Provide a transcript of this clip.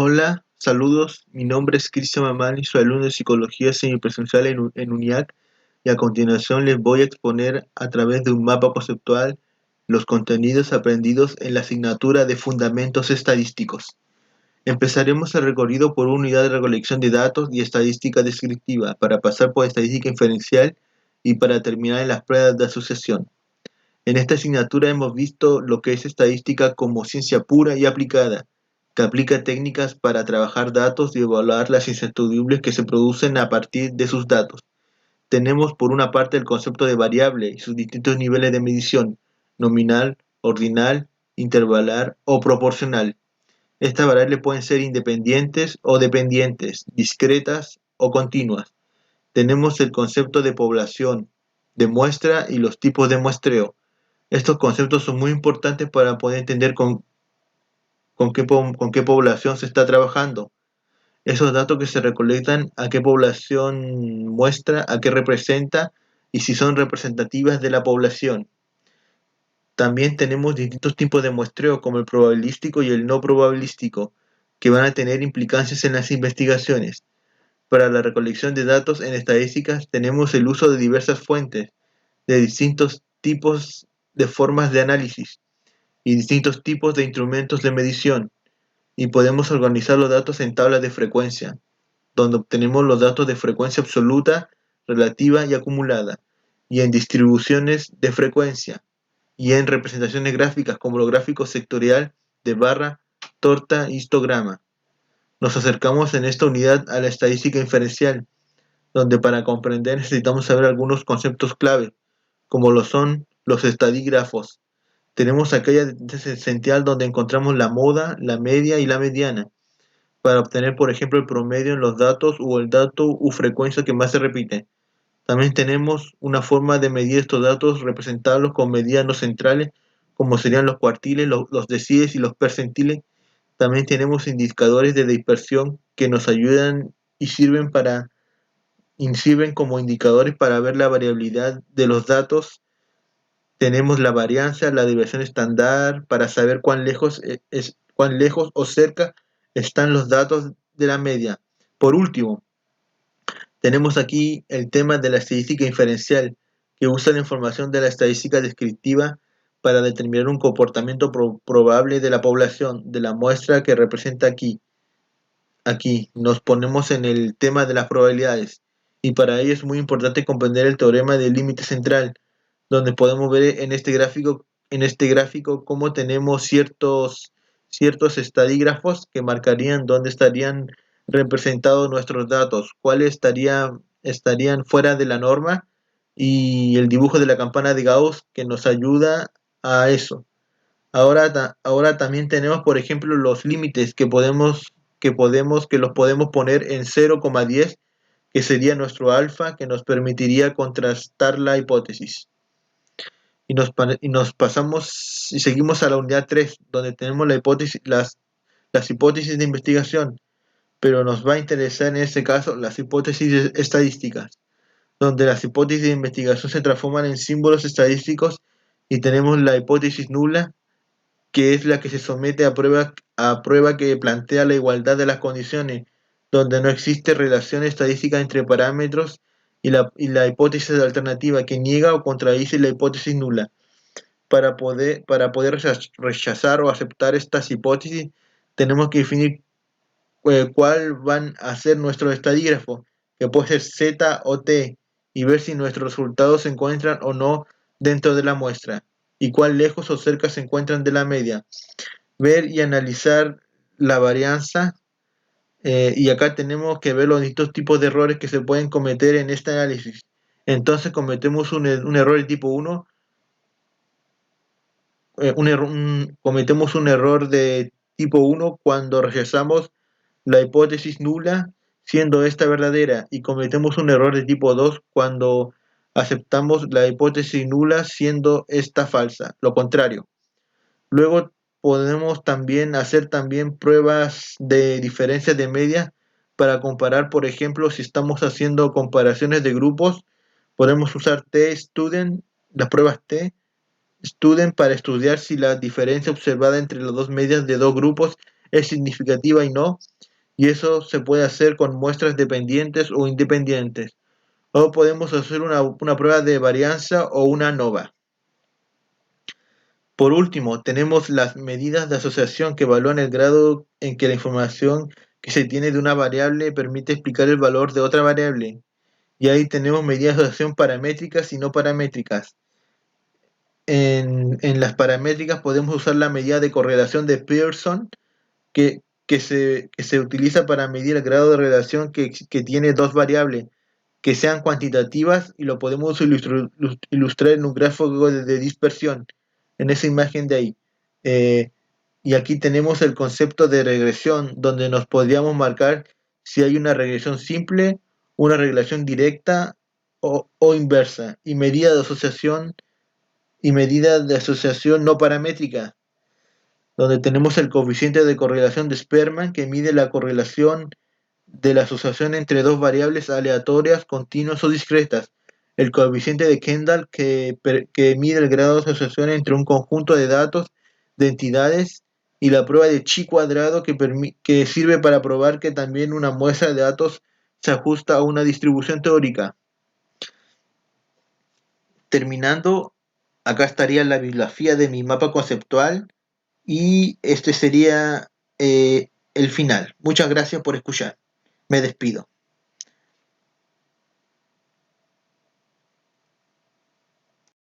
Hola, saludos. Mi nombre es Cristian Mamani, soy alumno de Psicología Semipresencial en UNIAC y a continuación les voy a exponer a través de un mapa conceptual los contenidos aprendidos en la asignatura de Fundamentos Estadísticos. Empezaremos el recorrido por una unidad de recolección de datos y estadística descriptiva para pasar por estadística inferencial y para terminar en las pruebas de asociación. En esta asignatura hemos visto lo que es estadística como ciencia pura y aplicada, que aplica técnicas para trabajar datos y evaluar las incertidumbres que se producen a partir de sus datos. Tenemos por una parte el concepto de variable y sus distintos niveles de medición, nominal, ordinal, intervalar o proporcional. Estas variables pueden ser independientes o dependientes, discretas o continuas. Tenemos el concepto de población, de muestra y los tipos de muestreo. Estos conceptos son muy importantes para poder entender con qué población se está trabajando. Esos datos que se recolectan, a qué población muestra, a qué representa y si son representativas de la población. También tenemos distintos tipos de muestreo como el probabilístico y el no probabilístico, que van a tener implicancias en las investigaciones. Para la recolección de datos en estadísticas tenemos el uso de diversas fuentes, de distintos tipos de formas de análisis y distintos tipos de instrumentos de medición, y podemos organizar los datos en tablas de frecuencia, donde obtenemos los datos de frecuencia absoluta, relativa y acumulada, y en distribuciones de frecuencia, y en representaciones gráficas como los gráficos sectorial de barra, torta y histograma. Nos acercamos en esta unidad a la estadística inferencial, donde para comprender necesitamos saber algunos conceptos clave, como lo son los estadígrafos. Tenemos aquella esencial donde encontramos la moda, la media y la mediana, para obtener, por ejemplo, el promedio en los datos o el dato u frecuencia que más se repite. También tenemos una forma de medir estos datos representarlos con medidas no centrales, como serían los cuartiles, los deciles y los percentiles. También tenemos indicadores de dispersión que nos ayudan y sirven como indicadores para ver la variabilidad de los datos. Tenemos la varianza, la desviación estándar para saber cuán lejos o cerca están los datos de la media. Por último, tenemos aquí el tema de la estadística inferencial, que usa la información de la estadística descriptiva para determinar un comportamiento probable de la población, de la muestra que representa aquí. Aquí nos ponemos en el tema de las probabilidades, y para ello es muy importante comprender el teorema del límite central, donde podemos ver en este gráfico cómo tenemos ciertos estadígrafos que marcarían dónde estarían representados nuestros datos, cuáles estarían fuera de la norma, y el dibujo de la campana de Gauss que nos ayuda a eso. Ahora también tenemos, por ejemplo, los límites que los podemos poner en 0,10, que sería nuestro alfa, que nos permitiría contrastar la hipótesis. Y nos pasamos y seguimos a la unidad 3, donde tenemos las hipótesis de investigación, pero nos va a interesar en este caso las hipótesis estadísticas, donde las hipótesis de investigación se transforman en símbolos estadísticos, y tenemos la hipótesis nula, que es la que se somete a prueba que plantea la igualdad de las condiciones, donde no existe relación estadística entre parámetros, y la hipótesis alternativa, que niega o contradice la hipótesis nula. Para poder rechazar o aceptar estas hipótesis, tenemos que definir cuál van a ser nuestro estadígrafo, que puede ser Z o T, y ver si nuestros resultados se encuentran o no dentro de la muestra, y cuán lejos o cerca se encuentran de la media. Ver y analizar la varianza, y acá tenemos que ver los distintos tipos de errores que se pueden cometer en este análisis. Entonces cometemos un error de tipo 1, cometemos un error de tipo 1 cuando rechazamos la hipótesis nula, siendo esta verdadera, y cometemos un error de tipo 2 cuando aceptamos la hipótesis nula, siendo esta falsa, lo contrario. Luego podemos también hacer pruebas de diferencias de media para comparar, por ejemplo, si estamos haciendo comparaciones de grupos, podemos usar t-student, las pruebas t-student, para estudiar si la diferencia observada entre las dos medias de dos grupos es significativa y no, y eso se puede hacer con muestras dependientes o independientes. O podemos hacer una prueba de varianza o una ANOVA. Por último, tenemos las medidas de asociación que evalúan el grado en que la información que se tiene de una variable permite explicar el valor de otra variable. Y ahí tenemos medidas de asociación paramétricas y no paramétricas. En las paramétricas podemos usar la medida de correlación de Pearson, que se utiliza para medir el grado de relación que tiene dos variables que sean cuantitativas, y lo podemos ilustrar en un gráfico de dispersión, en esa imagen de ahí. Eh, y aquí tenemos el concepto de regresión, donde nos podríamos marcar si hay una regresión simple, una regresión directa o inversa, y medida de asociación no paramétrica, donde tenemos el coeficiente de correlación de Spearman, que mide la correlación de la asociación entre dos variables aleatorias, continuas o discretas. El coeficiente de Kendall, que mide el grado de asociación entre un conjunto de datos de entidades, y la prueba de chi cuadrado, que sirve para probar que también una muestra de datos se ajusta a una distribución teórica. Terminando, acá estaría la bibliografía de mi mapa conceptual, y este sería el final. Muchas gracias por escuchar. Me despido.